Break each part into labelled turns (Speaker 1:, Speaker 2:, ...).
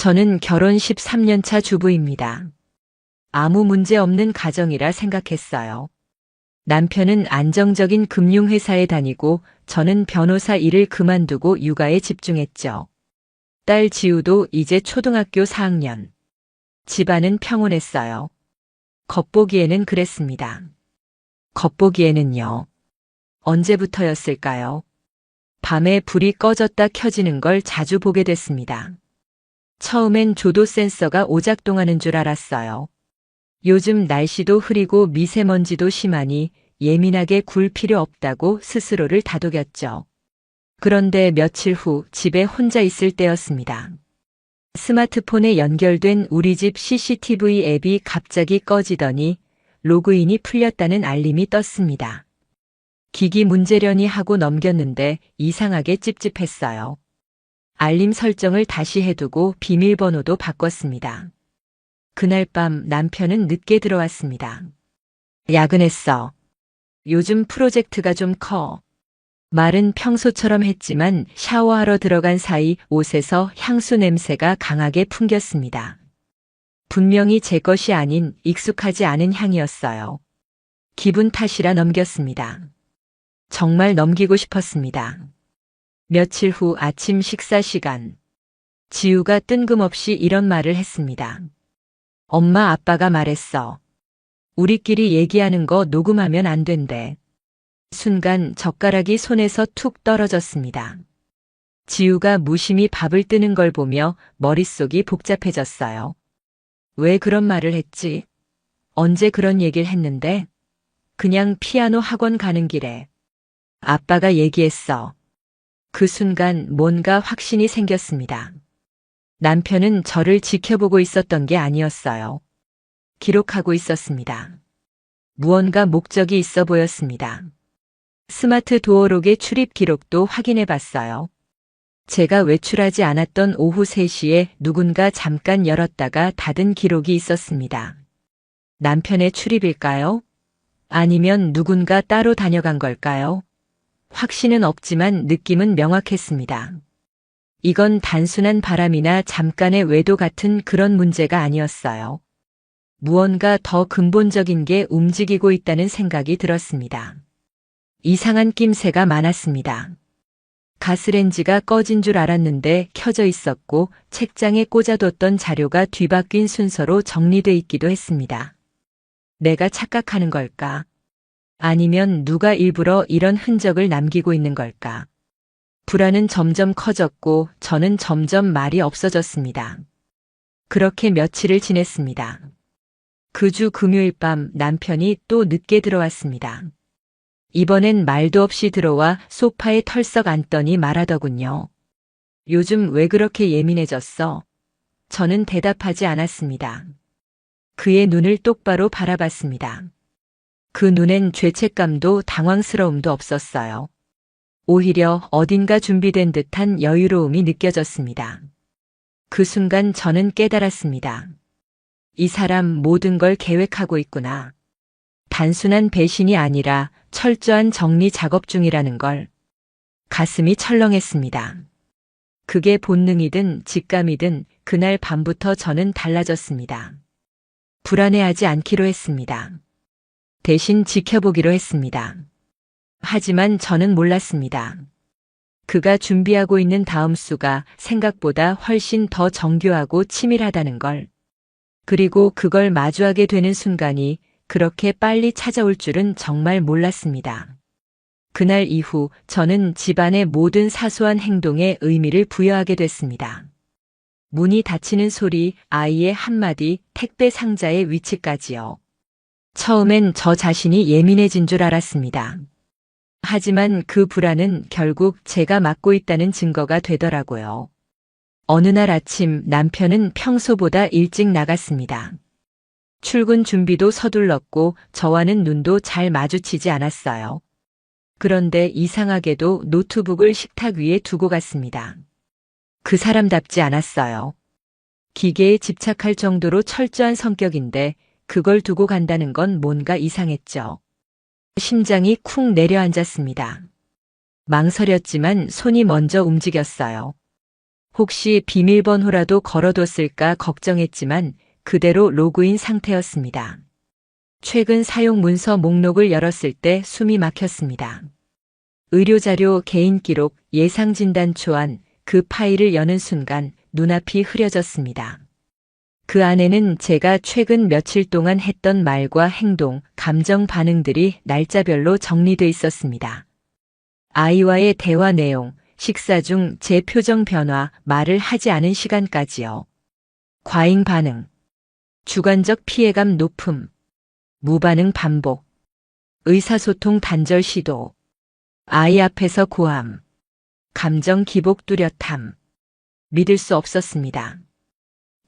Speaker 1: 저는 결혼 13년 차 주부입니다. 아무 문제 없는 가정이라 생각했어요. 남편은 안정적인 금융회사에 다니고 저는 변호사 일을 그만두고 육아에 집중했죠. 딸 지우도 이제 초등학교 4학년. 집안은 평온했어요. 겉보기에는 그랬습니다. 겉보기에는요. 언제부터였을까요? 밤에 불이 꺼졌다 켜지는 걸 자주 보게 됐습니다. 처음엔 조도 센서가 오작동하는 줄 알았어요. 요즘 날씨도 흐리고 미세먼지도 심하니 예민하게 굴 필요 없다고 스스로를 다독였죠. 그런데 며칠 후 집에 혼자 있을 때였습니다. 스마트폰에 연결된 우리 집 CCTV 앱이 갑자기 꺼지더니 로그인이 풀렸다는 알림이 떴습니다. 기기 문제려니 하고 넘겼는데 이상하게 찝찝했어요. 알림 설정을 다시 해두고 비밀번호도 바꿨습니다. 그날 밤 남편은 늦게 들어왔습니다. 야근했어. 요즘 프로젝트가 좀 커. 말은 평소처럼 했지만 샤워하러 들어간 사이 옷에서 향수 냄새가 강하게 풍겼습니다. 분명히 제 것이 아닌 익숙하지 않은 향이었어요. 기분 탓이라 넘겼습니다. 정말 넘기고 싶었습니다. 며칠 후 아침 식사 시간. 지우가 뜬금없이 이런 말을 했습니다. 엄마 아빠가 말했어. 우리끼리 얘기하는 거 녹음하면 안 된대. 순간 젓가락이 손에서 툭 떨어졌습니다. 지우가 무심히 밥을 뜨는 걸 보며 머릿속이 복잡해졌어요. 왜 그런 말을 했지? 언제 그런 얘기를 했는데? 그냥 피아노 학원 가는 길에. 아빠가 얘기했어. 그 순간 뭔가 확신이 생겼습니다. 남편은 저를 지켜보고 있었던 게 아니었어요. 기록하고 있었습니다. 무언가 목적이 있어 보였습니다. 스마트 도어록의 출입 기록도 확인해 봤어요. 제가 외출하지 않았던 오후 3시에 누군가 잠깐 열었다가 닫은 기록이 있었습니다. 남편의 출입일까요? 아니면 누군가 따로 다녀간 걸까요? 확신은 없지만 느낌은 명확했습니다. 이건 단순한 바람이나 잠깐의 외도 같은 그런 문제가 아니었어요. 무언가 더 근본적인 게 움직이고 있다는 생각이 들었습니다. 이상한 낌새가 많았습니다. 가스렌지가 꺼진 줄 알았는데 켜져 있었고 책장에 꽂아뒀던 자료가 뒤바뀐 순서로 정리돼 있기도 했습니다. 내가 착각하는 걸까? 아니면 누가 일부러 이런 흔적을 남기고 있는 걸까? 불안은 점점 커졌고 저는 점점 말이 없어졌습니다. 그렇게 며칠을 지냈습니다. 그 주 금요일 밤 남편이 또 늦게 들어왔습니다. 이번엔 말도 없이 들어와 소파에 털썩 앉더니 말하더군요. 요즘 왜 그렇게 예민해졌어? 저는 대답하지 않았습니다. 그의 눈을 똑바로 바라봤습니다. 그 눈엔 죄책감도 당황스러움도 없었어요. 오히려 어딘가 준비된 듯한 여유로움이 느껴졌습니다. 그 순간 저는 깨달았습니다. 이 사람 모든 걸 계획하고 있구나. 단순한 배신이 아니라 철저한 정리 작업 중이라는 걸. 가슴이 철렁했습니다. 그게 본능이든 직감이든 그날 밤부터 저는 달라졌습니다. 불안해하지 않기로 했습니다. 대신 지켜보기로 했습니다. 하지만 저는 몰랐습니다. 그가 준비하고 있는 다음 수가 생각보다 훨씬 더 정교하고 치밀하다는 걸. 그리고 그걸 마주하게 되는 순간이 그렇게 빨리 찾아올 줄은 정말 몰랐습니다. 그날 이후 저는 집안의 모든 사소한 행동에 의미를 부여하게 됐습니다. 문이 닫히는 소리, 아이의 한마디, 택배 상자의 위치까지요. 처음엔 저 자신이 예민해진 줄 알았습니다. 하지만 그 불안은 결국 제가 맡고 있다는 증거가 되더라고요. 어느 날 아침 남편은 평소보다 일찍 나갔습니다. 출근 준비도 서둘렀고 저와는 눈도 잘 마주치지 않았어요. 그런데 이상하게도 노트북을 식탁 위에 두고 갔습니다. 그 사람답지 않았어요. 기계에 집착할 정도로 철저한 성격인데 그걸 두고 간다는 건 뭔가 이상했죠. 심장이 쿵 내려앉았습니다. 망설였지만 손이 먼저 움직였어요. 혹시 비밀번호라도 걸어뒀을까 걱정했지만 그대로 로그인 상태였습니다. 최근 사용 문서 목록을 열었을 때 숨이 막혔습니다. 의료자료, 개인기록, 예상진단 초안, 그 파일을 여는 순간 눈앞이 흐려졌습니다. 그 안에는 제가 최근 며칠 동안 했던 말과 행동, 감정 반응들이 날짜별로 정리돼 있었습니다. 아이와의 대화 내용, 식사 중 제 표정 변화, 말을 하지 않은 시간까지요. 과잉 반응, 주관적 피해감 높음, 무반응 반복, 의사소통 단절 시도, 아이 앞에서 고함, 감정 기복 뚜렷함. 믿을 수 없었습니다.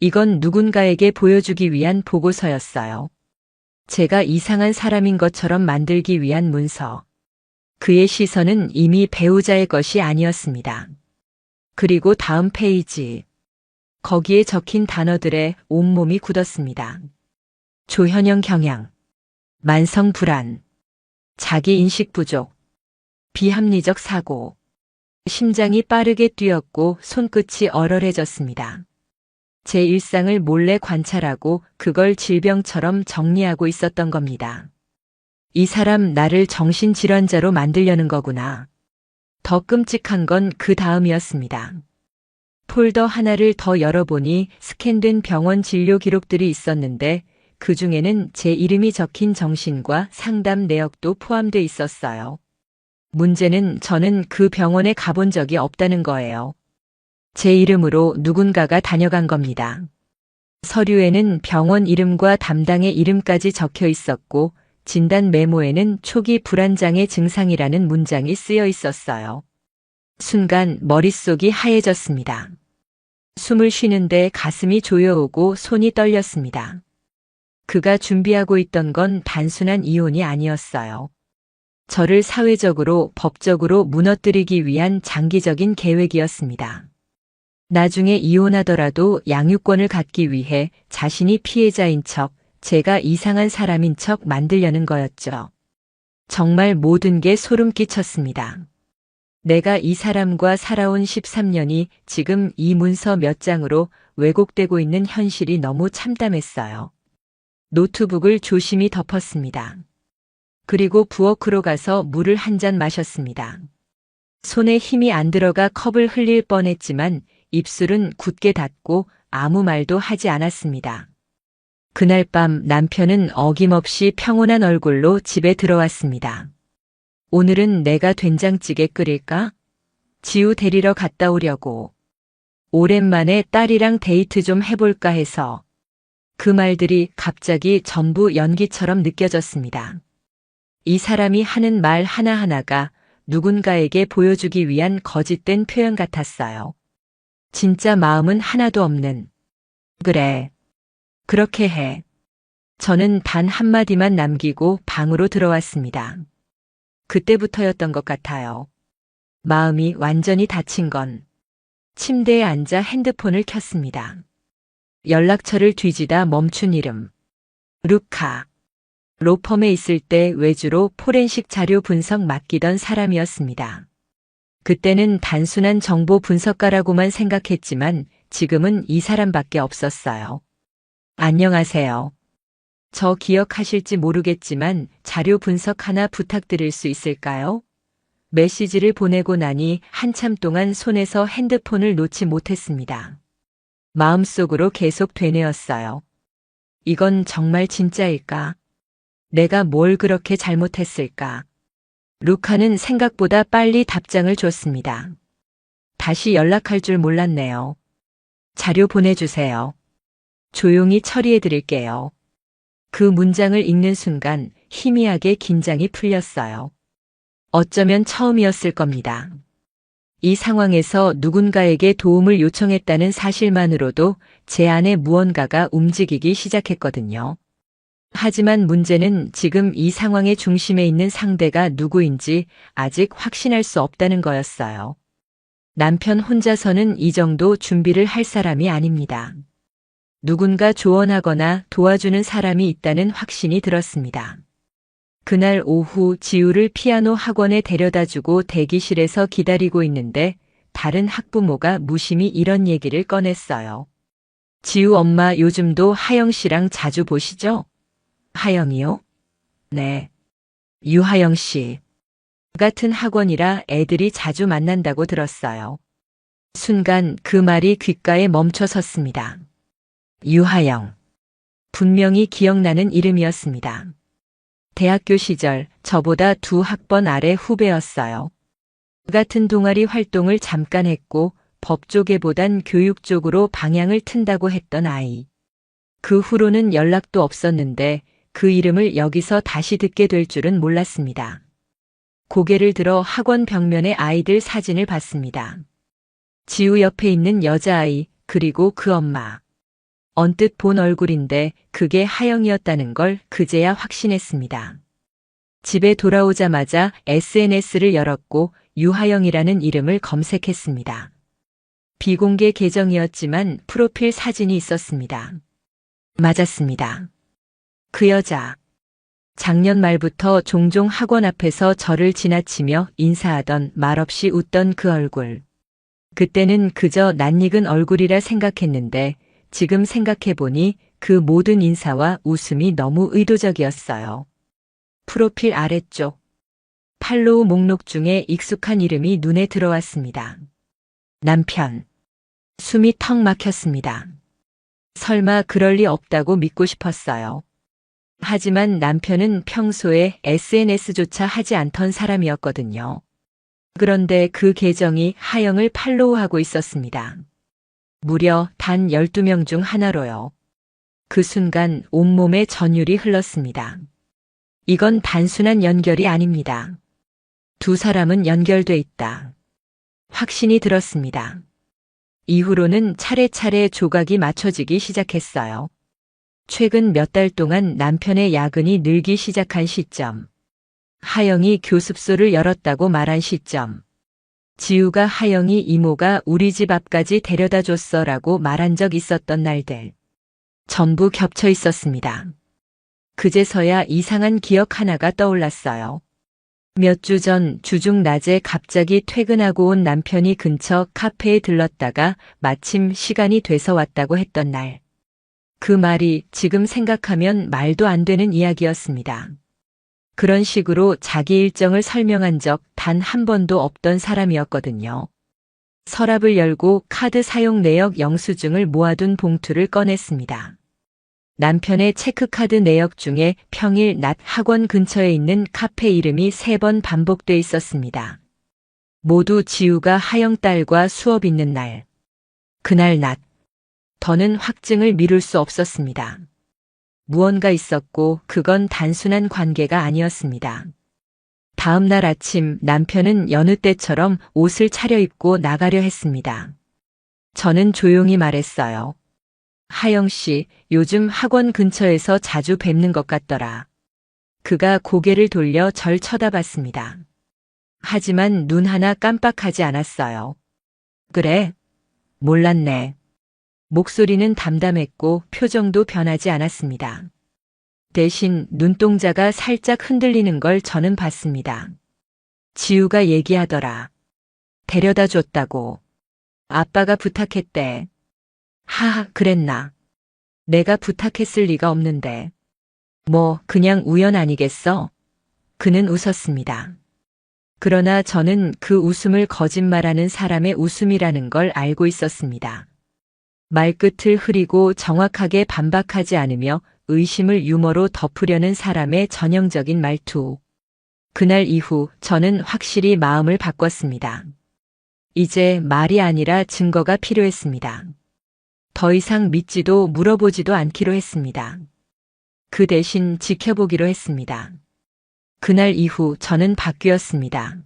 Speaker 1: 이건 누군가에게 보여주기 위한 보고서였어요. 제가 이상한 사람인 것처럼 만들기 위한 문서. 그의 시선은 이미 배우자의 것이 아니었습니다. 그리고 다음 페이지. 거기에 적힌 단어들에 온몸이 굳었습니다. 조현영 경향, 만성 불안, 자기인식 부족, 비합리적 사고. 심장이 빠르게 뛰었고 손끝이 얼얼해졌습니다. 제 일상을 몰래 관찰하고 그걸 질병처럼 정리하고 있었던 겁니다. 이 사람 나를 정신질환자로 만들려는 거구나. 더 끔찍한 건 그 다음이었습니다. 폴더 하나를 더 열어보니 스캔된 병원 진료 기록들이 있었는데 그 중에는 제 이름이 적힌 정신과 상담 내역도 포함돼 있었어요. 문제는 저는 그 병원에 가본 적이 없다는 거예요. 제 이름으로 누군가가 다녀간 겁니다. 서류에는 병원 이름과 담당의 이름까지 적혀 있었고 진단 메모에는 초기 불안장애 증상이라는 문장이 쓰여 있었어요. 순간 머릿속이 하얘졌습니다. 숨을 쉬는데 가슴이 조여오고 손이 떨렸습니다. 그가 준비하고 있던 건 단순한 이혼이 아니었어요. 저를 사회적으로, 법적으로 무너뜨리기 위한 장기적인 계획이었습니다. 나중에 이혼하더라도 양육권을 갖기 위해 자신이 피해자인 척, 제가 이상한 사람인 척 만들려는 거였죠. 정말 모든 게 소름 끼쳤습니다. 내가 이 사람과 살아온 13년이 지금 이 문서 몇 장으로 왜곡되고 있는 현실이 너무 참담했어요. 노트북을 조심히 덮었습니다. 그리고 부엌으로 가서 물을 한 잔 마셨습니다. 손에 힘이 안 들어가 컵을 흘릴 뻔했지만 입술은 굳게 닫고 아무 말도 하지 않았습니다. 그날 밤 남편은 어김없이 평온한 얼굴로 집에 들어왔습니다. 오늘은 내가 된장찌개 끓일까? 지우 데리러 갔다 오려고. 오랜만에 딸이랑 데이트 좀 해볼까 해서. 그 말들이 갑자기 전부 연기처럼 느껴졌습니다. 이 사람이 하는 말 하나하나가 누군가에게 보여주기 위한 거짓된 표현 같았어요. 진짜 마음은 하나도 없는. 그래. 그렇게 해. 저는 단 한마디만 남기고 방으로 들어왔습니다. 그때부터였던 것 같아요. 마음이 완전히 다친 건. 침대에 앉아 핸드폰을 켰습니다. 연락처를 뒤지다 멈춘 이름. 루카. 로펌에 있을 때 외주로 포렌식 자료 분석 맡기던 사람이었습니다. 그때는 단순한 정보 분석가라고만 생각했지만 지금은 이 사람밖에 없었어요. 안녕하세요. 저 기억하실지 모르겠지만 자료 분석 하나 부탁드릴 수 있을까요? 메시지를 보내고 나니 한참 동안 손에서 핸드폰을 놓지 못했습니다. 마음속으로 계속 되뇌었어요. 이건 정말 진짜일까? 내가 뭘 그렇게 잘못했을까? 루카는 생각보다 빨리 답장을 줬습니다. 다시 연락할 줄 몰랐네요. 자료 보내주세요. 조용히 처리해드릴게요. 그 문장을 읽는 순간 희미하게 긴장이 풀렸어요. 어쩌면 처음이었을 겁니다. 이 상황에서 누군가에게 도움을 요청했다는 사실만으로도 제 안에 무언가가 움직이기 시작했거든요. 하지만 문제는 지금 이 상황의 중심에 있는 상대가 누구인지 아직 확신할 수 없다는 거였어요. 남편 혼자서는 이 정도 준비를 할 사람이 아닙니다. 누군가 조언하거나 도와주는 사람이 있다는 확신이 들었습니다. 그날 오후 지우를 피아노 학원에 데려다주고 대기실에서 기다리고 있는데 다른 학부모가 무심히 이런 얘기를 꺼냈어요. 지우 엄마 요즘도 하영 씨랑 자주 보시죠? 하영이요? 네. 유하영 씨. 같은 학원이라 애들이 자주 만난다고 들었어요. 순간 그 말이 귓가에 멈춰 섰습니다. 유하영. 분명히 기억나는 이름이었습니다. 대학교 시절 저보다 2학번 아래 후배였어요. 같은 동아리 활동을 잠깐 했고 법 쪽에보단 교육 쪽으로 방향을 튼다고 했던 아이. 그 후로는 연락도 없었는데 그 이름을 여기서 다시 듣게 될 줄은 몰랐습니다. 고개를 들어 학원 벽면의 아이들 사진을 봤습니다. 지우 옆에 있는 여자아이, 그리고 그 엄마. 언뜻 본 얼굴인데 그게 하영이었다는 걸 그제야 확신했습니다. 집에 돌아오자마자 SNS를 열었고 유하영이라는 이름을 검색했습니다. 비공개 계정이었지만 프로필 사진이 있었습니다. 맞았습니다. 그 여자. 작년 말부터 종종 학원 앞에서 저를 지나치며 인사하던 말없이 웃던 그 얼굴. 그때는 그저 낯익은 얼굴이라 생각했는데 지금 생각해보니 그 모든 인사와 웃음이 너무 의도적이었어요. 프로필 아래쪽. 팔로우 목록 중에 익숙한 이름이 눈에 들어왔습니다. 남편. 숨이 턱 막혔습니다. 설마 그럴 리 없다고 믿고 싶었어요. 하지만 남편은 평소에 SNS조차 하지 않던 사람이었거든요. 그런데 그 계정이 하영을 팔로우하고 있었습니다. 무려 단 12명 중 하나로요. 그 순간 온몸에 전율이 흘렀습니다. 이건 단순한 연결이 아닙니다. 두 사람은 연결돼 있다. 확신이 들었습니다. 이후로는 차례차례 조각이 맞춰지기 시작했어요. 최근 몇 달 동안 남편의 야근이 늘기 시작한 시점. 하영이 교습소를 열었다고 말한 시점. 지우가 하영이 이모가 우리 집 앞까지 데려다 줬어라고 말한 적 있었던 날들. 전부 겹쳐 있었습니다. 그제서야 이상한 기억 하나가 떠올랐어요. 몇 주 전 주중 낮에 갑자기 퇴근하고 온 남편이 근처 카페에 들렀다가 마침 시간이 돼서 왔다고 했던 날. 그 말이 지금 생각하면 말도 안 되는 이야기였습니다. 그런 식으로 자기 일정을 설명한 적 단 한 번도 없던 사람이었거든요. 서랍을 열고 카드 사용 내역 영수증을 모아둔 봉투를 꺼냈습니다. 남편의 체크카드 내역 중에 평일 낮 학원 근처에 있는 카페 이름이 3번 반복돼 있었습니다. 모두 지우가 하영 딸과 수업 있는 날. 그날 낮. 더는 확증을 미룰 수 없었습니다. 무언가 있었고 그건 단순한 관계가 아니었습니다. 다음 날 아침 남편은 여느 때처럼 옷을 차려입고 나가려 했습니다. 저는 조용히 말했어요. 하영 씨, 요즘 학원 근처에서 자주 뵙는 것 같더라. 그가 고개를 돌려 절 쳐다봤습니다. 하지만 눈 하나 깜빡하지 않았어요. 그래? 몰랐네. 목소리는 담담했고 표정도 변하지 않았습니다. 대신 눈동자가 살짝 흔들리는 걸 저는 봤습니다. 지우가 얘기하더라. 데려다 줬다고. 아빠가 부탁했대. 하하, 그랬나. 내가 부탁했을 리가 없는데. 뭐, 그냥 우연 아니겠어? 그는 웃었습니다. 그러나 저는 그 웃음을 거짓말하는 사람의 웃음이라는 걸 알고 있었습니다. 말끝을 흐리고 정확하게 반박하지 않으며 의심을 유머로 덮으려는 사람의 전형적인 말투. 그날 이후 저는 확실히 마음을 바꿨습니다. 이제 말이 아니라 증거가 필요했습니다. 더 이상 믿지도 물어보지도 않기로 했습니다. 그 대신 지켜보기로 했습니다. 그날 이후 저는 바뀌었습니다.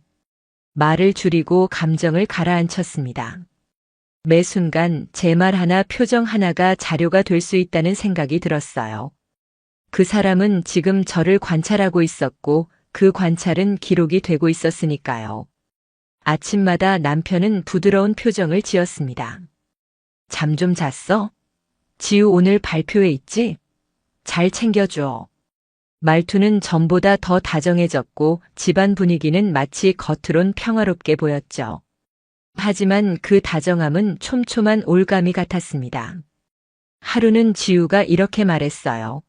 Speaker 1: 말을 줄이고 감정을 가라앉혔습니다. 매 순간 제 말 하나 표정 하나가 자료가 될 수 있다는 생각이 들었어요. 그 사람은 지금 저를 관찰하고 있었고 그 관찰은 기록이 되고 있었으니까요. 아침마다 남편은 부드러운 표정을 지었습니다. 잠 좀 잤어? 지우 오늘 발표회 있지? 잘 챙겨줘. 말투는 전보다 더 다정해졌고 집안 분위기는 마치 겉으론 평화롭게 보였죠. 하지만 그 다정함은 촘촘한 올가미 같았습니다. 하루는 지우가 이렇게 말했어요.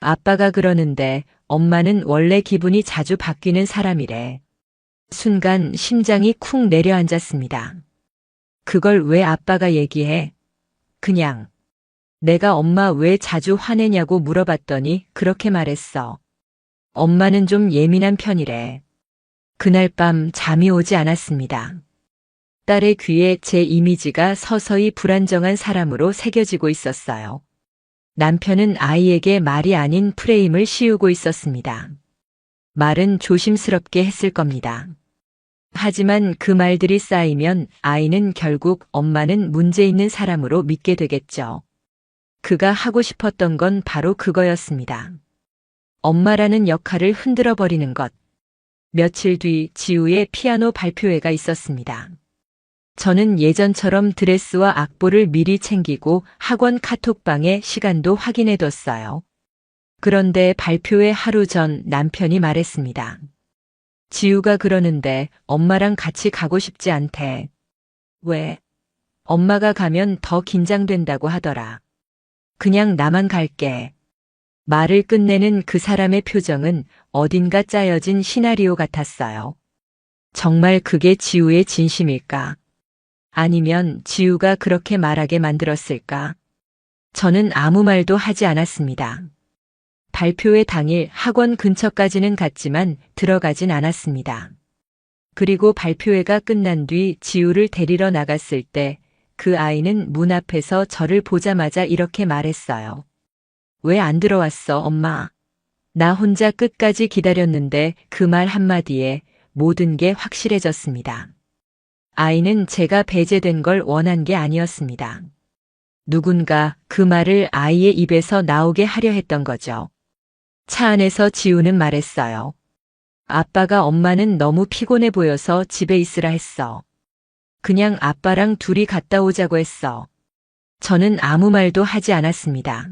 Speaker 1: 아빠가 그러는데 엄마는 원래 기분이 자주 바뀌는 사람이래. 순간 심장이 쿵 내려앉았습니다. 그걸 왜 아빠가 얘기해? 그냥 내가 엄마 왜 자주 화내냐고 물어봤더니 그렇게 말했어. 엄마는 좀 예민한 편이래. 그날 밤 잠이 오지 않았습니다. 딸의 귀에 제 이미지가 서서히 불안정한 사람으로 새겨지고 있었어요. 남편은 아이에게 말이 아닌 프레임을 씌우고 있었습니다. 말은 조심스럽게 했을 겁니다. 하지만 그 말들이 쌓이면 아이는 결국 엄마는 문제 있는 사람으로 믿게 되겠죠. 그가 하고 싶었던 건 바로 그거였습니다. 엄마라는 역할을 흔들어 버리는 것. 며칠 뒤 지우의 피아노 발표회가 있었습니다. 저는 예전처럼 드레스와 악보를 미리 챙기고 학원 카톡방에 시간도 확인해뒀어요. 그런데 발표회 하루 전 남편이 말했습니다. 지우가 그러는데 엄마랑 같이 가고 싶지 않대. 왜? 엄마가 가면 더 긴장된다고 하더라. 그냥 나만 갈게. 말을 끝내는 그 사람의 표정은 어딘가 짜여진 시나리오 같았어요. 정말 그게 지우의 진심일까? 아니면 지우가 그렇게 말하게 만들었을까? 저는 아무 말도 하지 않았습니다. 발표회 당일 학원 근처까지는 갔지만 들어가진 않았습니다. 그리고 발표회가 끝난 뒤 지우를 데리러 나갔을 때 그 아이는 문 앞에서 저를 보자마자 이렇게 말했어요. 왜 안 들어왔어, 엄마? 나 혼자 끝까지 기다렸는데 그 말 한마디에 모든 게 확실해졌습니다. 아이는 제가 배제된 걸 원한 게 아니었습니다. 누군가 그 말을 아이의 입에서 나오게 하려 했던 거죠. 차 안에서 지우는 말했어요. 아빠가 엄마는 너무 피곤해 보여서 집에 있으라 했어. 그냥 아빠랑 둘이 갔다 오자고 했어. 저는 아무 말도 하지 않았습니다.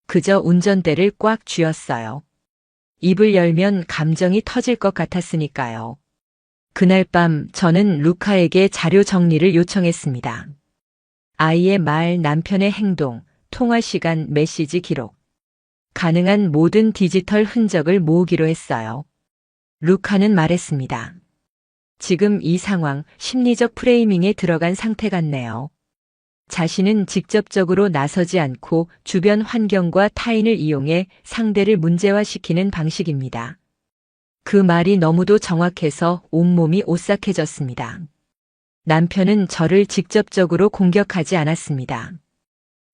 Speaker 1: 그저 운전대를 꽉 쥐었어요. 입을 열면 감정이 터질 것 같았으니까요. 그날 밤 저는 루카에게 자료 정리를 요청했습니다. 아이의 말, 남편의 행동, 통화 시간, 메시지 기록. 가능한 모든 디지털 흔적을 모으기로 했어요. 루카는 말했습니다. 지금 이 상황, 심리적 프레이밍에 들어간 상태 같네요. 자신은 직접적으로 나서지 않고 주변 환경과 타인을 이용해 상대를 문제화시키는 방식입니다. 그 말이 너무도 정확해서 온몸이 오싹해졌습니다. 남편은 저를 직접적으로 공격하지 않았습니다.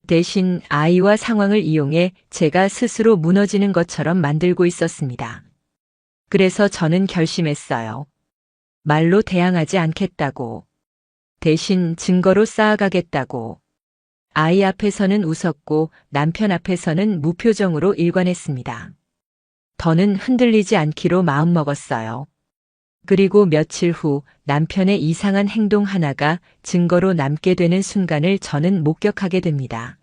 Speaker 1: 대신 아이와 상황을 이용해 제가 스스로 무너지는 것처럼 만들고 있었습니다. 그래서 저는 결심했어요. 말로 대항하지 않겠다고. 대신 증거로 쌓아가겠다고. 아이 앞에서는 웃었고 남편 앞에서는 무표정으로 일관했습니다. 더는 흔들리지 않기로 마음먹었어요. 그리고 며칠 후 남편의 이상한 행동 하나가 증거로 남게 되는 순간을 저는 목격하게 됩니다.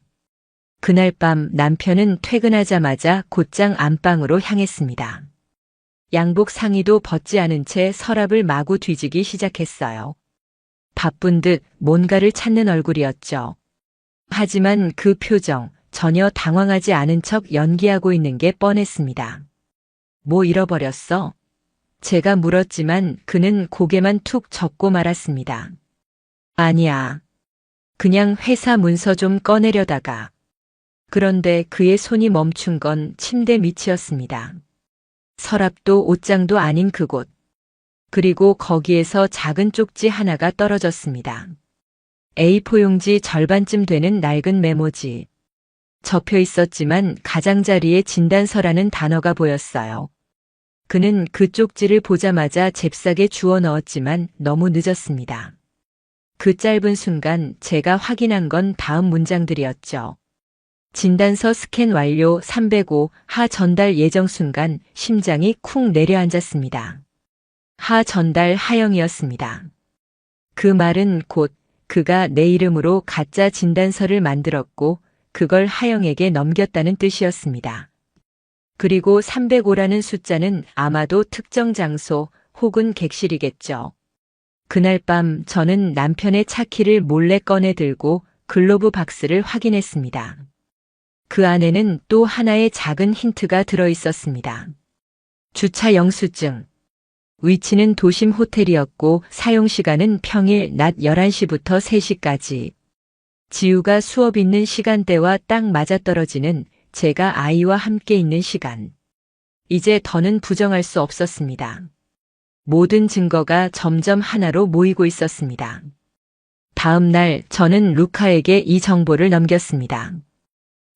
Speaker 1: 그날 밤 남편은 퇴근하자마자 곧장 안방으로 향했습니다. 양복 상의도 벗지 않은 채 서랍을 마구 뒤지기 시작했어요. 바쁜 듯 뭔가를 찾는 얼굴이었죠. 하지만 그 표정, 전혀 당황하지 않은 척 연기하고 있는 게 뻔했습니다. 뭐 잃어버렸어? 제가 물었지만 그는 고개만 툭 젓고 말았습니다. 아니야. 그냥 회사 문서 좀 꺼내려다가. 그런데 그의 손이 멈춘 건 침대 밑이었습니다. 서랍도 옷장도 아닌 그곳. 그리고 거기에서 작은 쪽지 하나가 떨어졌습니다. A4 용지 절반쯤 되는 낡은 메모지. 접혀 있었지만 가장자리에 진단서라는 단어가 보였어요. 그는 그 쪽지를 보자마자 잽싸게 주워 넣었지만 너무 늦었습니다. 그 짧은 순간 제가 확인한 건 다음 문장들이었죠. 진단서 스캔 완료 305 하 전달 예정 순간 심장이 쿵 내려앉았습니다. 하 전달 하영이었습니다. 그 말은 곧 그가 내 이름으로 가짜 진단서를 만들었고 그걸 하영에게 넘겼다는 뜻이었습니다. 그리고 305라는 숫자는 아마도 특정 장소 혹은 객실이겠죠. 그날 밤 저는 남편의 차키를 몰래 꺼내 들고 글로브 박스를 확인했습니다. 그 안에는 또 하나의 작은 힌트가 들어 있었습니다. 주차 영수증. 위치는 도심 호텔이었고 사용 시간은 평일 낮 11시부터 3시까지. 지우가 수업 있는 시간대와 딱 맞아떨어지는 제가 아이와 함께 있는 시간. 이제 더는 부정할 수 없었습니다. 모든 증거가 점점 하나로 모이고 있었습니다. 다음 날 저는 루카에게 이 정보를 넘겼습니다.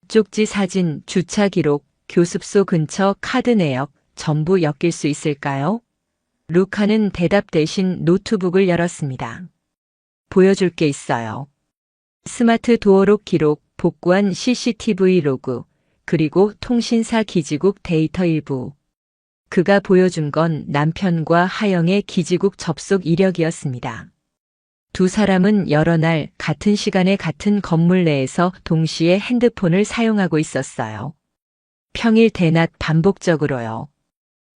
Speaker 1: 쪽지 사진, 주차 기록, 교습소 근처 카드 내역 전부 엮일 수 있을까요? 루카는 대답 대신 노트북을 열었습니다. 보여줄 게 있어요. 스마트 도어록 기록, 복구한 CCTV 로그, 그리고 통신사 기지국 데이터 일부. 그가 보여준 건 남편과 하영의 기지국 접속 이력이었습니다. 두 사람은 여러 날 같은 시간에 같은 건물 내에서 동시에 핸드폰을 사용하고 있었어요. 평일 대낮 반복적으로요.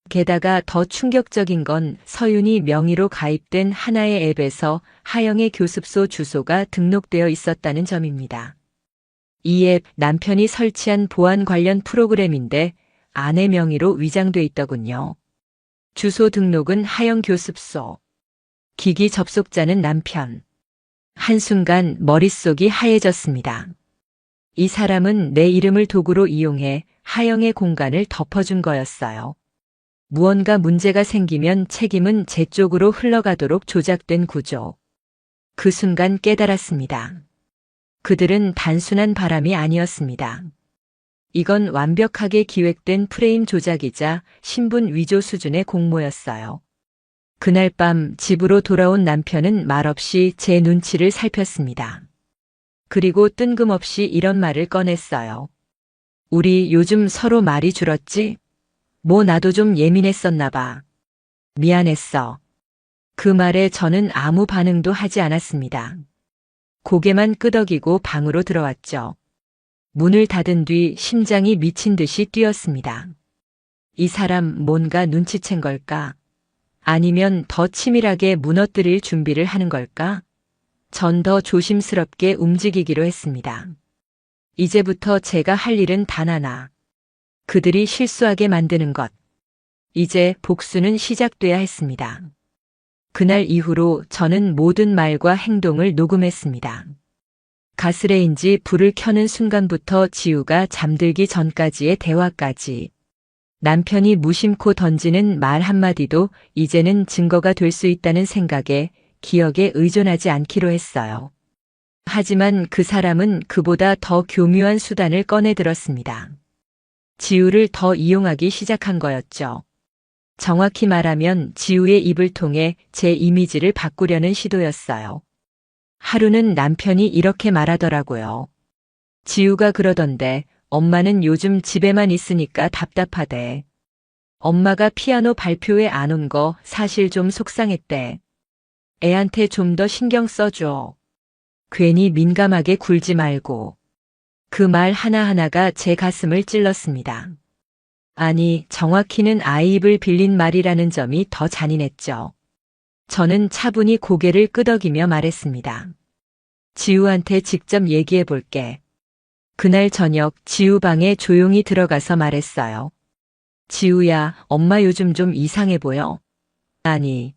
Speaker 1: 게다가 더 충격적인 건 서윤이 명의로 가입된 하나의 앱에서 하영의 교습소 주소가 등록되어 있었다는 점입니다. 이 앱 남편이 설치한 보안 관련 프로그램인데 아내 명의로 위장돼 있더군요. 주소 등록은 하영 교습소. 기기 접속자는 남편. 한순간 머릿속이 하얘졌습니다. 이 사람은 내 이름을 도구로 이용해 하영의 공간을 덮어준 거였어요. 무언가 문제가 생기면 책임은 제 쪽으로 흘러가도록 조작된 구조. 그 순간 깨달았습니다. 그들은 단순한 바람이 아니었습니다. 이건 완벽하게 기획된 프레임 조작이자 신분 위조 수준의 공모였어요. 그날 밤 집으로 돌아온 남편은 말없이 제 눈치를 살폈습니다. 그리고 뜬금없이 이런 말을 꺼냈어요. 우리 요즘 서로 말이 줄었지? 뭐 나도 좀 예민했었나 봐. 미안했어. 그 말에 저는 아무 반응도 하지 않았습니다. 고개만 끄덕이고 방으로 들어왔죠. 문을 닫은 뒤 심장이 미친 듯이 뛰었습니다. 이 사람 뭔가 눈치챈 걸까? 아니면 더 치밀하게 무너뜨릴 준비를 하는 걸까? 전 더 조심스럽게 움직이기로 했습니다. 이제부터 제가 할 일은 단 하나. 그들이 실수하게 만드는 것. 이제 복수는 시작돼야 했습니다. 그날 이후로 저는 모든 말과 행동을 녹음했습니다. 가스레인지 불을 켜는 순간부터 지우가 잠들기 전까지의 대화까지. 남편이 무심코 던지는 말 한마디도 이제는 증거가 될 수 있다는 생각에 기억에 의존하지 않기로 했어요. 하지만 그 사람은 그보다 더 교묘한 수단을 꺼내들었습니다. 지우를 더 이용하기 시작한 거였죠. 정확히 말하면 지우의 입을 통해 제 이미지를 바꾸려는 시도였어요. 하루는 남편이 이렇게 말하더라고요. 지우가 그러던데 엄마는 요즘 집에만 있으니까 답답하대. 엄마가 피아노 발표회 안 온 거 사실 좀 속상했대. 애한테 좀 더 신경 써줘. 괜히 민감하게 굴지 말고. 그 말 하나하나가 제 가슴을 찔렀습니다. 아니, 정확히는 아이 입을 빌린 말이라는 점이 더 잔인했죠. 저는 차분히 고개를 끄덕이며 말했습니다. 지우한테 직접 얘기해 볼게. 그날 저녁 지우 방에 조용히 들어가서 말했어요. 지우야, 엄마 요즘 좀 이상해 보여. 아니,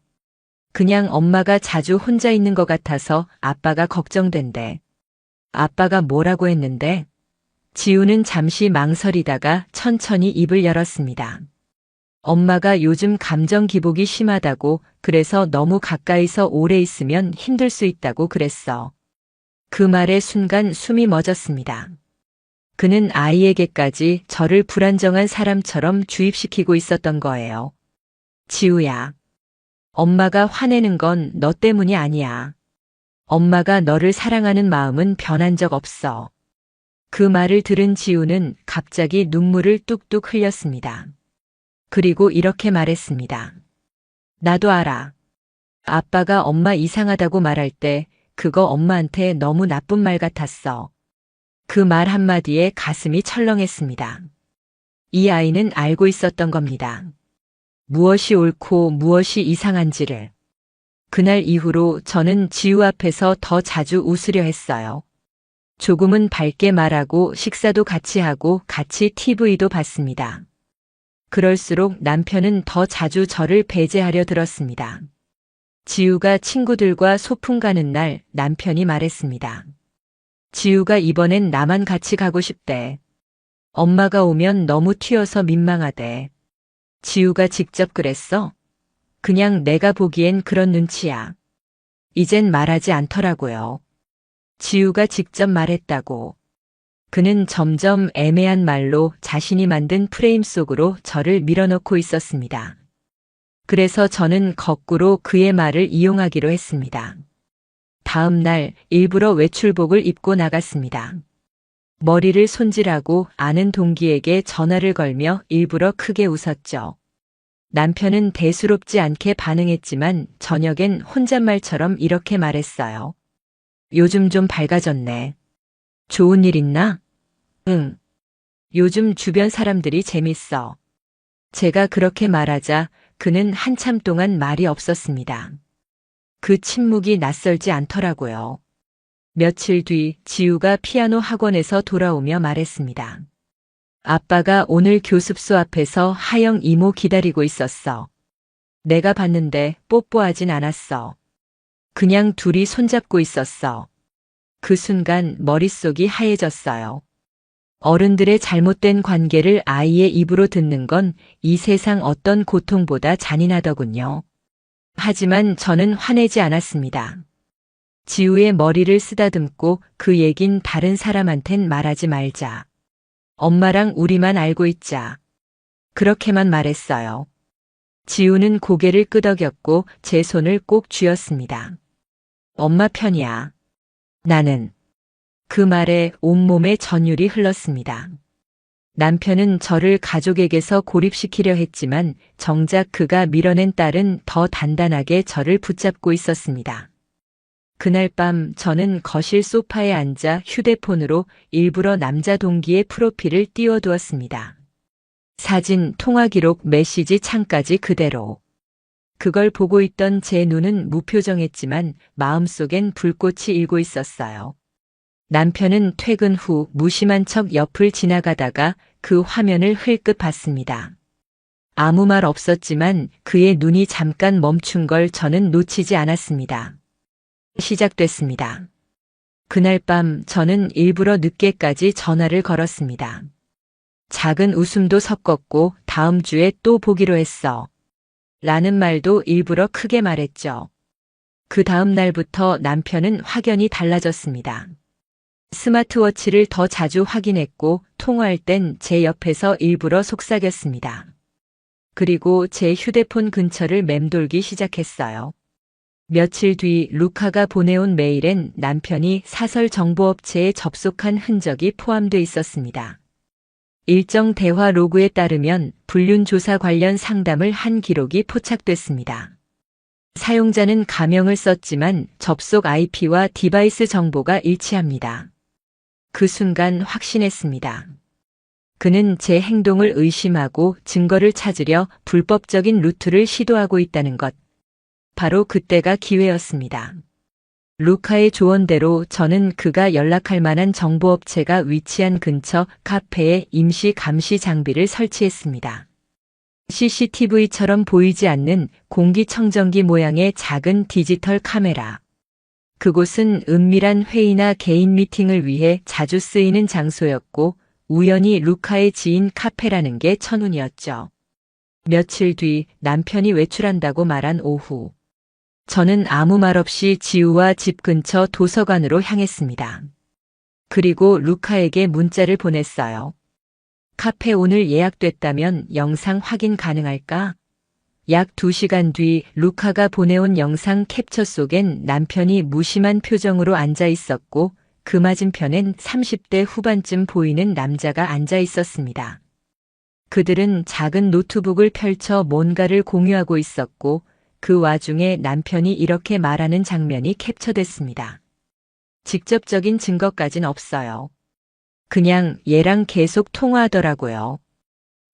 Speaker 1: 그냥 엄마가 자주 혼자 있는 것 같아서 아빠가 걱정된대. 아빠가 뭐라고 했는데? 지우는 잠시 망설이다가 천천히 입을 열었습니다. 엄마가 요즘 감정 기복이 심하다고, 그래서 너무 가까이서 오래 있으면 힘들 수 있다고 그랬어. 그 말에 순간 숨이 멎었습니다. 그는 아이에게까지 저를 불안정한 사람처럼 주입시키고 있었던 거예요. 지우야, 엄마가 화내는 건 너 때문이 아니야. 엄마가 너를 사랑하는 마음은 변한 적 없어. 그 말을 들은 지우는 갑자기 눈물을 뚝뚝 흘렸습니다. 그리고 이렇게 말했습니다. 나도 알아. 아빠가 엄마 이상하다고 말할 때 그거 엄마한테 너무 나쁜 말 같았어. 그 말 한마디에 가슴이 철렁했습니다. 이 아이는 알고 있었던 겁니다. 무엇이 옳고 무엇이 이상한지를. 그날 이후로 저는 지우 앞에서 더 자주 웃으려 했어요. 조금은 밝게 말하고 식사도 같이 하고 같이 TV도 봤습니다. 그럴수록 남편은 더 자주 저를 배제하려 들었습니다. 지우가 친구들과 소풍 가는 날 남편이 말했습니다. 지우가 이번엔 나만 같이 가고 싶대. 엄마가 오면 너무 튀어서 민망하대. 지우가 직접 그랬어? 그냥 내가 보기엔 그런 눈치야. 이젠 말하지 않더라고요. 지우가 직접 말했다고. 그는 점점 애매한 말로 자신이 만든 프레임 속으로 저를 밀어넣고 있었습니다. 그래서 저는 거꾸로 그의 말을 이용하기로 했습니다. 다음 날 일부러 외출복을 입고 나갔습니다. 머리를 손질하고 아는 동기에게 전화를 걸며 일부러 크게 웃었죠. 남편은 대수롭지 않게 반응했지만 저녁엔 혼잣말처럼 이렇게 말했어요. 요즘 좀 밝아졌네. 좋은 일 있나? 응. 요즘 주변 사람들이 재밌어. 제가 그렇게 말하자 그는 한참 동안 말이 없었습니다. 그 침묵이 낯설지 않더라고요. 며칠 뒤 지우가 피아노 학원에서 돌아오며 말했습니다. 아빠가 오늘 교습소 앞에서 하영 이모 기다리고 있었어. 내가 봤는데 뽀뽀하진 않았어. 그냥 둘이 손잡고 있었어. 그 순간 머릿속이 하얘졌어요. 어른들의 잘못된 관계를 아이의 입으로 듣는 건 이 세상 어떤 고통보다 잔인하더군요. 하지만 저는 화내지 않았습니다. 지우의 머리를 쓰다듬고 그 얘긴 다른 사람한텐 말하지 말자. 엄마랑 우리만 알고 있자. 그렇게만 말했어요. 지우는 고개를 끄덕였고 제 손을 꼭 쥐었습니다. 엄마 편이야. 나는. 그 말에 온몸에 전율이 흘렀습니다. 남편은 저를 가족에게서 고립시키려 했지만 정작 그가 밀어낸 딸은 더 단단하게 저를 붙잡고 있었습니다. 그날 밤 저는 거실 소파에 앉아 휴대폰으로 일부러 남자 동기의 프로필을 띄워두었습니다. 사진, 통화 기록, 메시지 창까지 그대로. 그걸 보고 있던 제 눈은 무표정했지만 마음속엔 불꽃이 일고 있었어요. 남편은 퇴근 후 무심한 척 옆을 지나가다가 그 화면을 흘끗 봤습니다. 아무 말 없었지만 그의 눈이 잠깐 멈춘 걸 저는 놓치지 않았습니다. 시작됐습니다. 그날 밤 저는 일부러 늦게까지 전화를 걸었습니다. 작은 웃음도 섞었고 다음 주에 또 보기로 했어. 라는 말도 일부러 크게 말했죠. 그 다음 날부터 남편은 확연히 달라졌습니다. 스마트워치를 더 자주 확인했고 통화할 땐 제 옆에서 일부러 속삭였습니다. 그리고 제 휴대폰 근처를 맴돌기 시작했어요. 며칠 뒤 루카가 보내온 메일엔 남편이 사설 정보업체에 접속한 흔적이 포함돼 있었습니다. 일정 대화 로그에 따르면 불륜 조사 관련 상담을 한 기록이 포착됐습니다. 사용자는 가명을 썼지만 접속 IP와 디바이스 정보가 일치합니다. 그 순간 확신했습니다. 그는 제 행동을 의심하고 증거를 찾으려 불법적인 루트를 시도하고 있다는 것. 바로 그때가 기회였습니다. 루카의 조언대로 저는 그가 연락할 만한 정보업체가 위치한 근처 카페에 임시 감시 장비를 설치했습니다. CCTV처럼 보이지 않는 공기청정기 모양의 작은 디지털 카메라. 그곳은 은밀한 회의나 개인 미팅을 위해 자주 쓰이는 장소였고 우연히 루카의 지인 카페라는 게 천운이었죠. 며칠 뒤 남편이 외출한다고 말한 오후. 저는 아무 말 없이 지우와 집 근처 도서관으로 향했습니다. 그리고 루카에게 문자를 보냈어요. 카페 오늘 예약됐다면 영상 확인 가능할까? 약 2시간 뒤 루카가 보내온 영상 캡처 속엔 남편이 무심한 표정으로 앉아 있었고 그 맞은편엔 30대 후반쯤 보이는 남자가 앉아 있었습니다. 그들은 작은 노트북을 펼쳐 뭔가를 공유하고 있었고 그 와중에 남편이 이렇게 말하는 장면이 캡처됐습니다. 직접적인 증거까진 없어요. 그냥 얘랑 계속 통화하더라고요.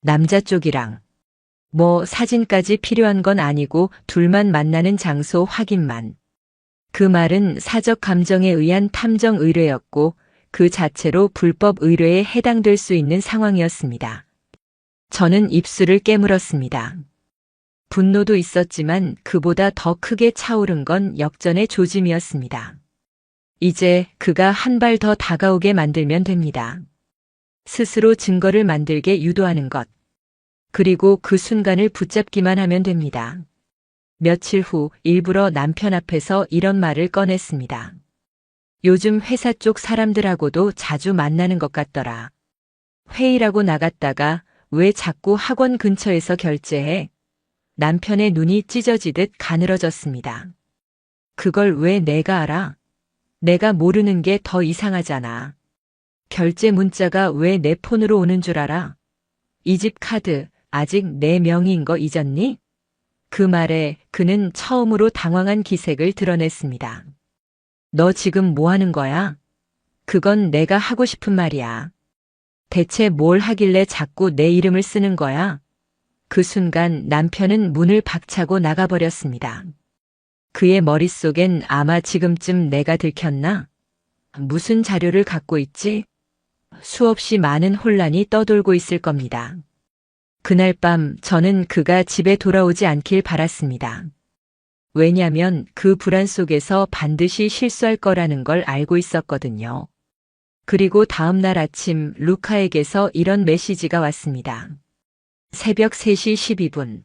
Speaker 1: 남자 쪽이랑. 뭐 사진까지 필요한 건 아니고 둘만 만나는 장소 확인만. 그 말은 사적 감정에 의한 탐정 의뢰였고 그 자체로 불법 의뢰에 해당될 수 있는 상황이었습니다. 저는 입술을 깨물었습니다. 분노도 있었지만 그보다 더 크게 차오른 건 역전의 조짐이었습니다. 이제 그가 한 발 더 다가오게 만들면 됩니다. 스스로 증거를 만들게 유도하는 것. 그리고 그 순간을 붙잡기만 하면 됩니다. 며칠 후 일부러 남편 앞에서 이런 말을 꺼냈습니다. 요즘 회사 쪽 사람들하고도 자주 만나는 것 같더라. 회의라고 나갔다가 왜 자꾸 학원 근처에서 결제해? 남편의 눈이 찢어지듯 가늘어졌습니다. 그걸 왜 내가 알아? 내가 모르는 게 더 이상하잖아. 결제 문자가 왜 내 폰으로 오는 줄 알아? 이 집 카드 아직 내 명의인 거 잊었니? 그 말에 그는 처음으로 당황한 기색을 드러냈습니다. 너 지금 뭐 하는 거야? 그건 내가 하고 싶은 말이야. 대체 뭘 하길래 자꾸 내 이름을 쓰는 거야? 그 순간 남편은 문을 박차고 나가버렸습니다. 그의 머릿속엔 아마 지금쯤 내가 들켰나? 무슨 자료를 갖고 있지? 수없이 많은 혼란이 떠돌고 있을 겁니다. 그날 밤 저는 그가 집에 돌아오지 않길 바랐습니다. 왜냐면 그 불안 속에서 반드시 실수할 거라는 걸 알고 있었거든요. 그리고 다음 날 아침 루카에게서 이런 메시지가 왔습니다. 새벽 3시 12분.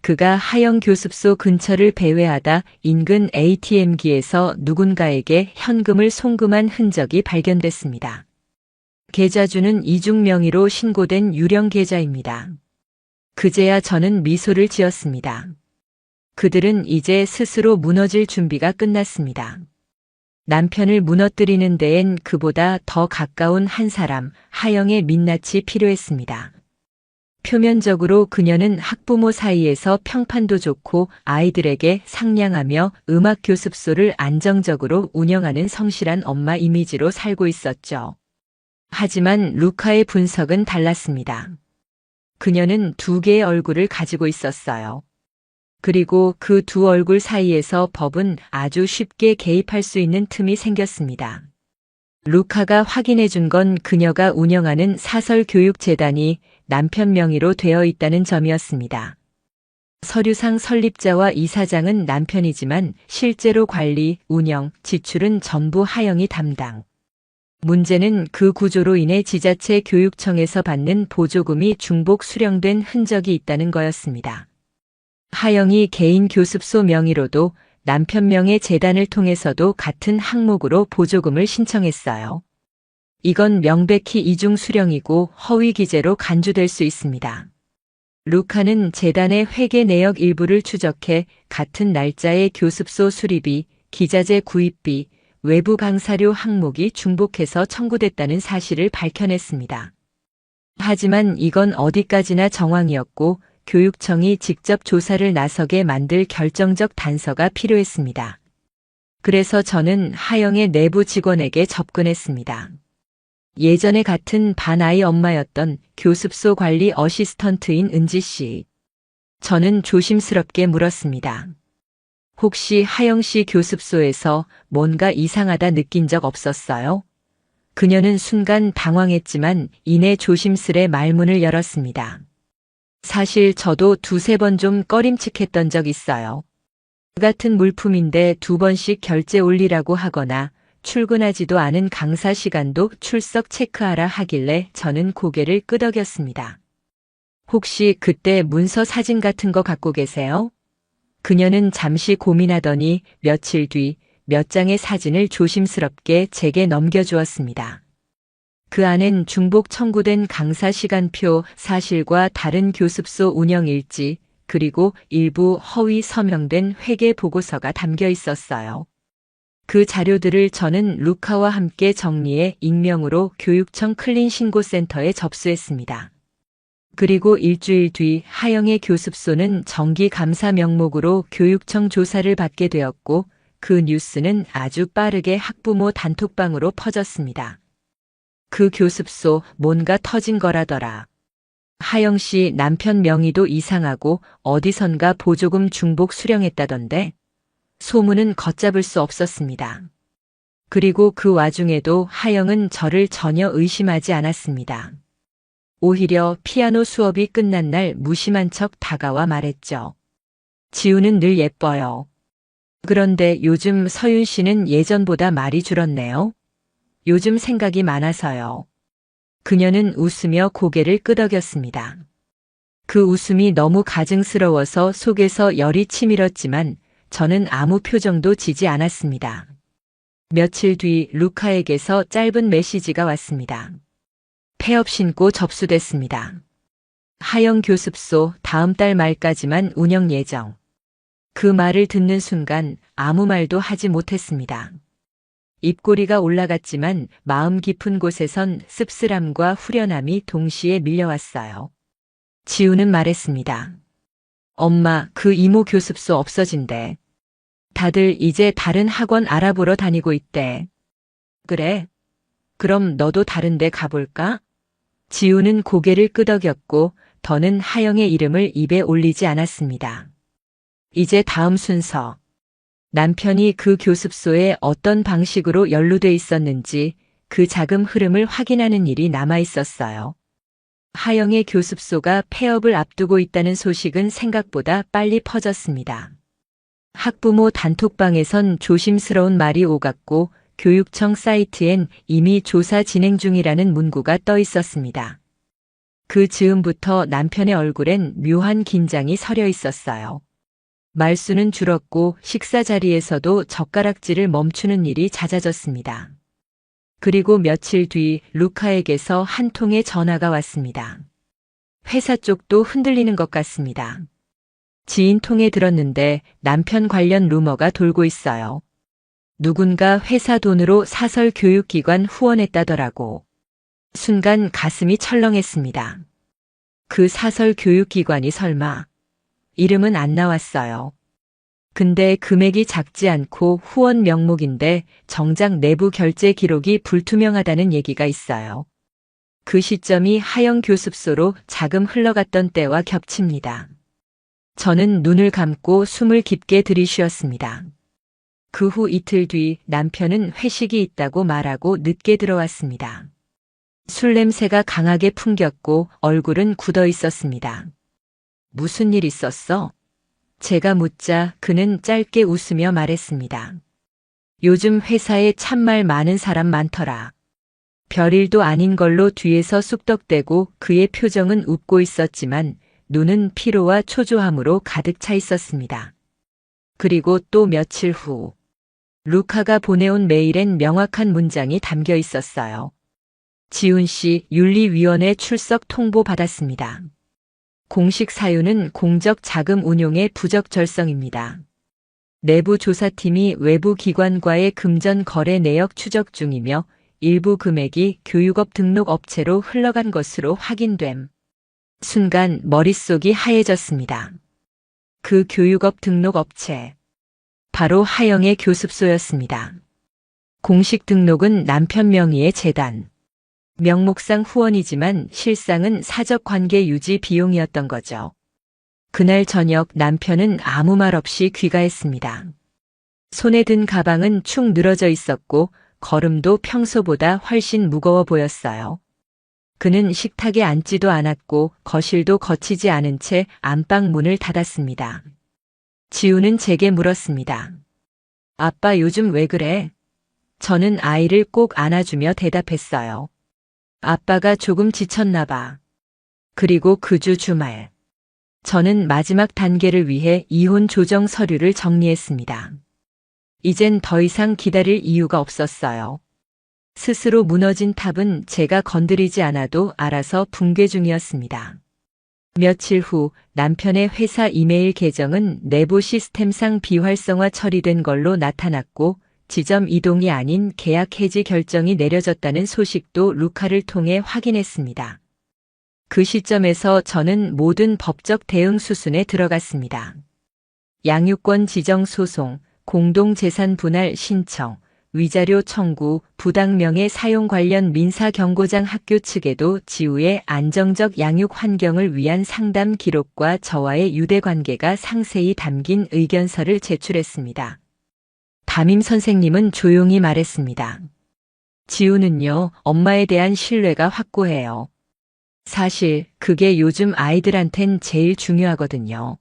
Speaker 1: 그가 하영 교습소 근처를 배회하다 인근 ATM기에서 누군가에게 현금을 송금한 흔적이 발견됐습니다. 계좌주는 이중 명의로 신고된 유령 계좌입니다. 그제야 저는 미소를 지었습니다. 그들은 이제 스스로 무너질 준비가 끝났습니다. 남편을 무너뜨리는 데엔 그보다 더 가까운 한 사람, 하영의 민낯이 필요했습니다. 표면적으로 그녀는 학부모 사이에서 평판도 좋고 아이들에게 상냥하며 음악 교습소를 안정적으로 운영하는 성실한 엄마 이미지로 살고 있었죠. 하지만 루카의 분석은 달랐습니다. 그녀는 두 개의 얼굴을 가지고 있었어요. 그리고 그 두 얼굴 사이에서 법은 아주 쉽게 개입할 수 있는 틈이 생겼습니다. 루카가 확인해 준 건 그녀가 운영하는 사설교육재단이 남편 명의로 되어 있다는 점이었습니다. 서류상 설립자와 이사장은 남편이지만 실제로 관리, 운영, 지출은 전부 하영이 담당. 문제는 그 구조로 인해 지자체 교육청에서 받는 보조금이 중복 수령된 흔적이 있다는 거였습니다. 하영이 개인 교습소 명의로도 남편 명의 재단을 통해서도 같은 항목으로 보조금을 신청했어요. 이건 명백히 이중 수령이고 허위 기재로 간주될 수 있습니다. 루카는 재단의 회계 내역 일부를 추적해 같은 날짜의 교습소 수리비, 기자재 구입비, 외부 강사료 항목이 중복해서 청구됐다는 사실을 밝혀냈습니다. 하지만 이건 어디까지나 정황이었고 교육청이 직접 조사를 나서게 만들 결정적 단서가 필요했습니다. 그래서 저는 하영의 내부 직원에게 접근했습니다. 예전에 같은 반아이 엄마였던 교습소 관리 어시스턴트인 은지 씨. 저는 조심스럽게 물었습니다. 혹시 하영 씨 교습소에서 뭔가 이상하다 느낀 적 없었어요? 그녀는 순간 당황했지만 이내 조심스레 말문을 열었습니다. 사실 저도 두세 번 좀 꺼림칙했던 적 있어요. 같은 물품인데 2번씩 결제 올리라고 하거나 출근하지도 않은 강사 시간도 출석 체크하라 하길래 저는 고개를 끄덕였습니다. 혹시 그때 문서 사진 같은 거 갖고 계세요? 그녀는 잠시 고민하더니 며칠 뒤 몇 장의 사진을 조심스럽게 제게 넘겨주었습니다. 그 안엔 중복 청구된 강사 시간표, 사실과 다른 교습소 운영 일지, 그리고 일부 허위 서명된 회계 보고서가 담겨 있었어요. 그 자료들을 저는 루카와 함께 정리해 익명으로 교육청 클린신고센터에 접수했습니다. 그리고 일주일 뒤 하영의 교습소는 정기 감사 명목으로 교육청 조사를 받게 되었고 그 뉴스는 아주 빠르게 학부모 단톡방으로 퍼졌습니다. 그 교습소 뭔가 터진 거라더라. 하영 씨 남편 명의도 이상하고 어디선가 보조금 중복 수령했다던데 소문은 걷잡을 수 없었습니다. 그리고 그 와중에도 하영은 저를 전혀 의심하지 않았습니다. 오히려 피아노 수업이 끝난 날 무심한 척 다가와 말했죠. 지우는 늘 예뻐요. 그런데 요즘 서윤 씨는 예전보다 말이 줄었네요. 요즘 생각이 많아서요. 그녀는 웃으며 고개를 끄덕였습니다. 그 웃음이 너무 가증스러워서 속에서 열이 치밀었지만 저는 아무 표정도 지지 않았습니다. 며칠 뒤 루카에게서 짧은 메시지가 왔습니다. 폐업 신고 접수됐습니다. 하영 교습소 다음 달 말까지만 운영 예정. 그 말을 듣는 순간 아무 말도 하지 못했습니다. 입꼬리가 올라갔지만 마음 깊은 곳에선 씁쓸함과 후련함이 동시에 밀려왔어요. 지우는 말했습니다. 엄마, 그 이모 교습소 없어진대. 다들 이제 다른 학원 알아보러 다니고 있대. 그래? 그럼 너도 다른 데 가볼까? 지우는 고개를 끄덕였고 더는 하영의 이름을 입에 올리지 않았습니다. 이제 다음 순서. 남편이 그 교습소에 어떤 방식으로 연루돼 있었는지 그 자금 흐름을 확인하는 일이 남아 있었어요. 하영의 교습소가 폐업을 앞두고 있다는 소식은 생각보다 빨리 퍼졌습니다. 학부모 단톡방에선 조심스러운 말이 오갔고 교육청 사이트엔 이미 조사 진행 중이라는 문구가 떠 있었습니다. 그 즈음부터 남편의 얼굴엔 묘한 긴장이 서려 있었어요. 말수는 줄었고 식사 자리에서도 젓가락질을 멈추는 일이 잦아졌습니다. 그리고 며칠 뒤 루카에게서 한 통의 전화가 왔습니다. 회사 쪽도 흔들리는 것 같습니다. 지인 통에 들었는데 남편 관련 루머가 돌고 있어요. 누군가 회사 돈으로 사설 교육기관 후원했다더라고. 순간 가슴이 철렁했습니다. 그 사설 교육기관이 설마. 이름은 안 나왔어요. 근데 금액이 작지 않고 후원 명목인데 정작 내부 결제 기록이 불투명하다는 얘기가 있어요. 그 시점이 하영 교습소로 자금 흘러갔던 때와 겹칩니다. 저는 눈을 감고 숨을 깊게 들이쉬었습니다. 그 후 이틀 뒤 남편은 회식이 있다고 말하고 늦게 들어왔습니다. 술 냄새가 강하게 풍겼고 얼굴은 굳어 있었습니다. 무슨 일 있었어? 제가 묻자 그는 짧게 웃으며 말했습니다. 요즘 회사에 참말 많은 사람 많더라. 별일도 아닌 걸로 뒤에서 쑥덕대고 그의 표정은 웃고 있었지만 눈은 피로와 초조함으로 가득 차 있었습니다. 그리고 또 며칠 후 루카가 보내온 메일엔 명확한 문장이 담겨 있었어요. 지훈 씨 윤리위원회 출석 통보 받았습니다. 공식 사유는 공적 자금 운용의 부적절성입니다. 내부 조사팀이 외부 기관과의 금전 거래 내역 추적 중이며 일부 금액이 교육업 등록 업체로 흘러간 것으로 확인됨. 순간 머릿속이 하얘졌습니다. 그 교육업 등록 업체. 바로 하영의 교습소였습니다. 공식 등록은 남편 명의의 재단. 명목상 후원이지만 실상은 사적 관계 유지 비용이었던 거죠. 그날 저녁 남편은 아무 말 없이 귀가했습니다. 손에 든 가방은 축 늘어져 있었고 걸음도 평소보다 훨씬 무거워 보였어요. 그는 식탁에 앉지도 않았고 거실도 거치지 않은 채 안방 문을 닫았습니다. 지우는 제게 물었습니다. 아빠 요즘 왜 그래? 저는 아이를 꼭 안아주며 대답했어요. 아빠가 조금 지쳤나 봐. 그리고 그 주 주말. 저는 마지막 단계를 위해 이혼 조정 서류를 정리했습니다. 이젠 더 이상 기다릴 이유가 없었어요. 스스로 무너진 탑은 제가 건드리지 않아도 알아서 붕괴 중이었습니다. 며칠 후 남편의 회사 이메일 계정은 내부 시스템상 비활성화 처리된 걸로 나타났고 지점 이동이 아닌 계약 해지 결정이 내려졌다는 소식도 루카를 통해 확인했습니다. 그 시점에서 저는 모든 법적 대응 수순에 들어갔습니다. 양육권 지정 소송, 공동재산 분할 신청, 위자료 청구, 부당명예 사용 관련 민사경고장 학교 측에도 지우의 안정적 양육 환경을 위한 상담 기록과 저와의 유대관계가 상세히 담긴 의견서를 제출했습니다. 담임 선생님은 조용히 말했습니다. 지우는요, 엄마에 대한 신뢰가 확고해요. 사실 그게 요즘 아이들한텐 제일 중요하거든요.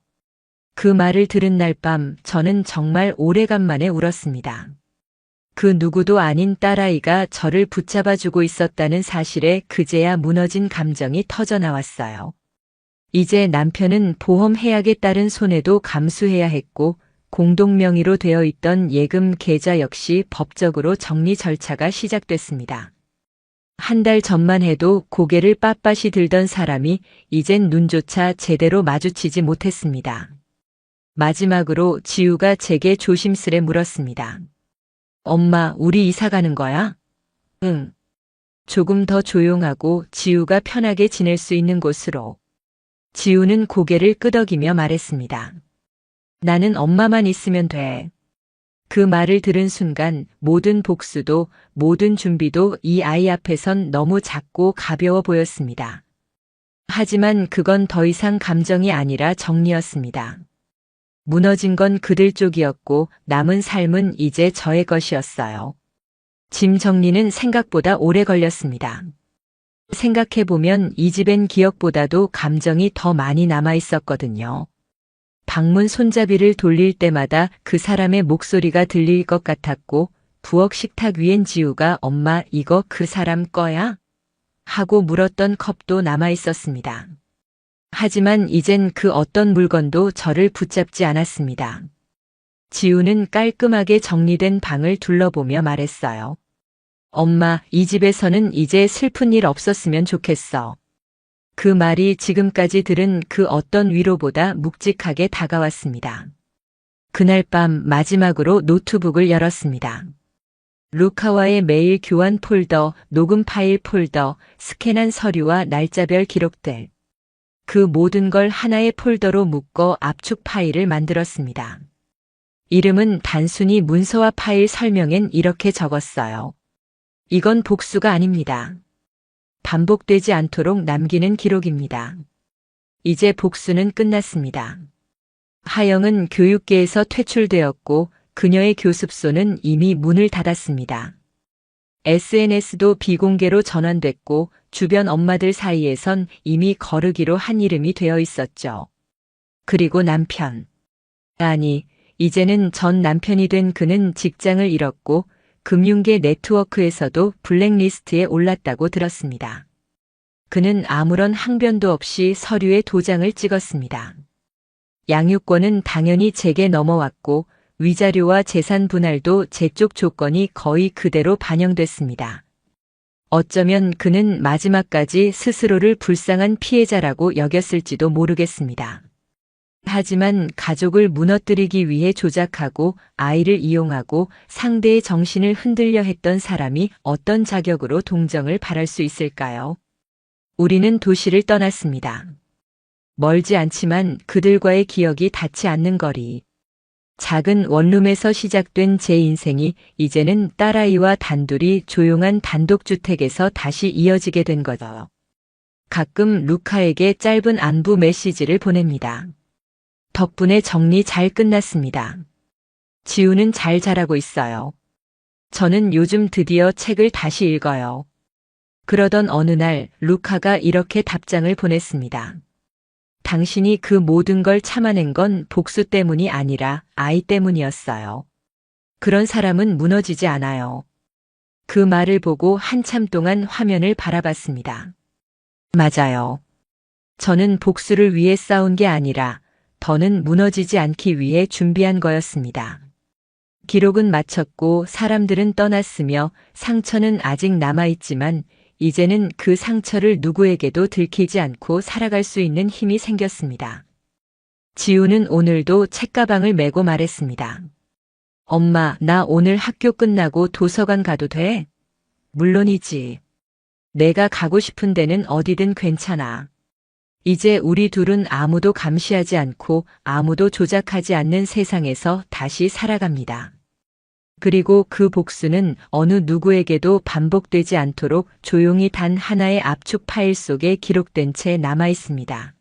Speaker 1: 그 말을 들은 날 밤 저는 정말 오래간만에 울었습니다. 그 누구도 아닌 딸아이가 저를 붙잡아주고 있었다는 사실에 그제야 무너진 감정이 터져나왔어요. 이제 남편은 보험 해약에 따른 손해도 감수해야 했고 공동명의로 되어 있던 예금 계좌 역시 법적으로 정리 절차가 시작됐습니다. 한 달 전만 해도 고개를 빳빳이 들던 사람이 이젠 눈조차 제대로 마주치지 못했습니다. 마지막으로 지우가 제게 조심스레 물었습니다. 엄마, 우리 이사 가는 거야? 응. 조금 더 조용하고 지우가 편하게 지낼 수 있는 곳으로. 지우는 고개를 끄덕이며 말했습니다. 나는 엄마만 있으면 돼. 그 말을 들은 순간 모든 복수도 모든 준비도 이 아이 앞에선 너무 작고 가벼워 보였습니다. 하지만 그건 더 이상 감정이 아니라 정리였습니다. 무너진 건 그들 쪽이었고 남은 삶은 이제 저의 것이었어요. 짐 정리는 생각보다 오래 걸렸습니다. 생각해보면 이 집엔 기억보다도 감정이 더 많이 남아 있었거든요. 방문 손잡이를 돌릴 때마다 그 사람의 목소리가 들릴 것 같았고 부엌 식탁 위엔 지우가 엄마 이거 그 사람 거야? 하고 물었던 컵도 남아 있었습니다. 하지만 이젠 그 어떤 물건도 저를 붙잡지 않았습니다. 지우는 깔끔하게 정리된 방을 둘러보며 말했어요. 엄마, 이 집에서는 이제 슬픈 일 없었으면 좋겠어. 그 말이 지금까지 들은 그 어떤 위로보다 묵직하게 다가왔습니다. 그날 밤 마지막으로 노트북을 열었습니다. 루카와의 메일 교환 폴더, 녹음 파일 폴더, 스캔한 서류와 날짜별 기록들. 그 모든 걸 하나의 폴더로 묶어 압축 파일을 만들었습니다. 이름은 단순히 문서와 파일 설명엔 이렇게 적었어요. 이건 복수가 아닙니다. 반복되지 않도록 남기는 기록입니다. 이제 복수는 끝났습니다. 하영은 교육계에서 퇴출되었고 그녀의 교습소는 이미 문을 닫았습니다. SNS도 비공개로 전환됐고 주변 엄마들 사이에선 이미 거르기로 한 이름이 되어 있었죠. 그리고 남편. 아니, 이제는 전 남편이 된 그는 직장을 잃었고 금융계 네트워크에서도 블랙리스트에 올랐다고 들었습니다. 그는 아무런 항변도 없이 서류에 도장을 찍었습니다. 양육권은 당연히 제게 넘어왔고 위자료와 재산 분할도 제 쪽 조건이 거의 그대로 반영됐습니다. 어쩌면 그는 마지막까지 스스로를 불쌍한 피해자라고 여겼을지도 모르겠습니다. 하지만 가족을 무너뜨리기 위해 조작하고 아이를 이용하고 상대의 정신을 흔들려 했던 사람이 어떤 자격으로 동정을 바랄 수 있을까요? 우리는 도시를 떠났습니다. 멀지 않지만 그들과의 기억이 닿지 않는 거리. 작은 원룸에서 시작된 제 인생이 이제는 딸아이와 단둘이 조용한 단독주택에서 다시 이어지게 된 거죠. 가끔 루카에게 짧은 안부 메시지를 보냅니다. 덕분에 정리 잘 끝났습니다. 지우는 잘 자라고 있어요. 저는 요즘 드디어 책을 다시 읽어요. 그러던 어느 날 루카가 이렇게 답장을 보냈습니다. 당신이 그 모든 걸 참아낸 건 복수 때문이 아니라 아이 때문이었어요. 그런 사람은 무너지지 않아요. 그 말을 보고 한참 동안 화면을 바라봤습니다. 맞아요. 저는 복수를 위해 싸운 게 아니라 더는 무너지지 않기 위해 준비한 거였습니다. 기록은 마쳤고 사람들은 떠났으며 상처는 아직 남아있지만 이제는 그 상처를 누구에게도 들키지 않고 살아갈 수 있는 힘이 생겼습니다. 지우는 오늘도 책가방을 메고 말했습니다. 엄마, 나 오늘 학교 끝나고 도서관 가도 돼? 물론이지. 내가 가고 싶은 데는 어디든 괜찮아. 이제 우리 둘은 아무도 감시하지 않고 아무도 조작하지 않는 세상에서 다시 살아갑니다. 그리고 그 복수는 어느 누구에게도 반복되지 않도록 조용히 단 하나의 압축 파일 속에 기록된 채 남아 있습니다.